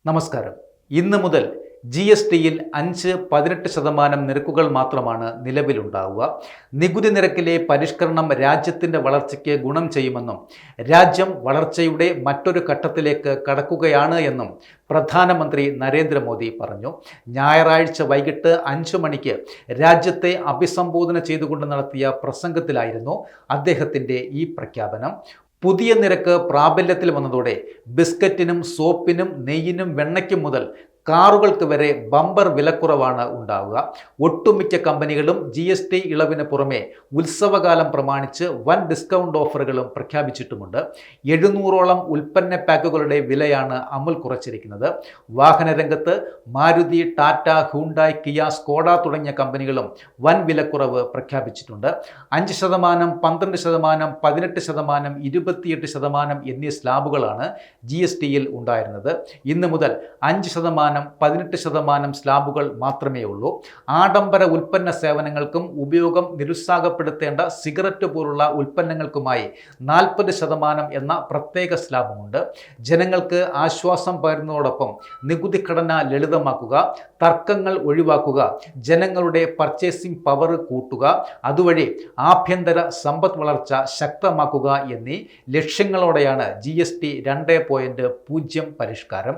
നമസ്കാരം. ഇന്ന് മുതൽ GSTയിൽ 5-18% നിരക്കുകൾ മാത്രമാണ് നിലവിലുണ്ടാവുക. നികുതി നിരക്കിലെ പരിഷ്കരണം രാജ്യത്തിൻ്റെ വളർച്ചയ്ക്ക് ഗുണം ചെയ്യുമെന്നും രാജ്യം വളർച്ചയുടെ മറ്റൊരു ഘട്ടത്തിലേക്ക് കടക്കുകയാണ് എന്നും പ്രധാനമന്ത്രി നരേന്ദ്രമോദി പറഞ്ഞു. ഞായറാഴ്ച വൈകിട്ട് 5 മണിക്ക് രാജ്യത്തെ അഭിസംബോധന ചെയ്തുകൊണ്ട് നടത്തിയ പ്രസംഗത്തിലായിരുന്നു അദ്ദേഹത്തിൻ്റെ ഈ പ്രഖ്യാപനം. പുതിയ നിരക്ക് പ്രാബല്യത്തിൽ വന്നതോടെ ബിസ്ക്കറ്റിനും സോപ്പിനും നെയ്യിനും വെണ്ണയ്ക്കും മുതൽ കാറുകൾക്ക് വരെ ബമ്പർ വിലക്കുറവാണ് ഉണ്ടാവുക. ഒട്ടുമിക്ക കമ്പനികളും GST ഇളവിന് പുറമെ ഉത്സവകാലം പ്രമാണിച്ച് വൻ ഡിസ്കൗണ്ട് ഓഫറുകളും പ്രഖ്യാപിച്ചിട്ടുമുണ്ട്. 700ഓളം ഉൽപ്പന്ന പാക്കുകളുടെ വിലയാണ് അമുൽ കുറച്ചിരിക്കുന്നത്. വാഹനരംഗത്ത് Maruti, Tata, Hyundai, Kia, Skoda തുടങ്ങിയ കമ്പനികളും വൻ വിലക്കുറവ് പ്രഖ്യാപിച്ചിട്ടുണ്ട്. 5%, 12%, 18%, 28% എന്നീ സ്ലാബുകളാണ് GSTയിൽ ഉണ്ടായിരുന്നത്. ഇന്ന് മുതൽ 5%, 18% സ്ലാബുകൾ മാത്രമേ ഉള്ളൂ. ആഡംബര ഉൽപ്പന്ന സേവനങ്ങൾക്കും ഉപയോഗം നിരുത്സാഹപ്പെടുത്തേണ്ട സിഗരറ്റ് പോലുള്ള ഉൽപ്പന്നങ്ങൾക്കുമായി 40% എന്ന പ്രത്യേക സ്ലാബുമുണ്ട്. ജനങ്ങൾക്ക് ആശ്വാസം പകരുന്നതോടൊപ്പം നികുതി ഘടന ലളിതമാക്കുക, തർക്കങ്ങൾ ഒഴിവാക്കുക, ജനങ്ങളുടെ പർച്ചേസിംഗ് പവർ കൂട്ടുക, അതുവഴി ആഭ്യന്തര സമ്പദ് വളർച്ച ശക്തമാക്കുക എന്നീ ലക്ഷ്യങ്ങളോടെയാണ് GST 2.0 പരിഷ്കാരം.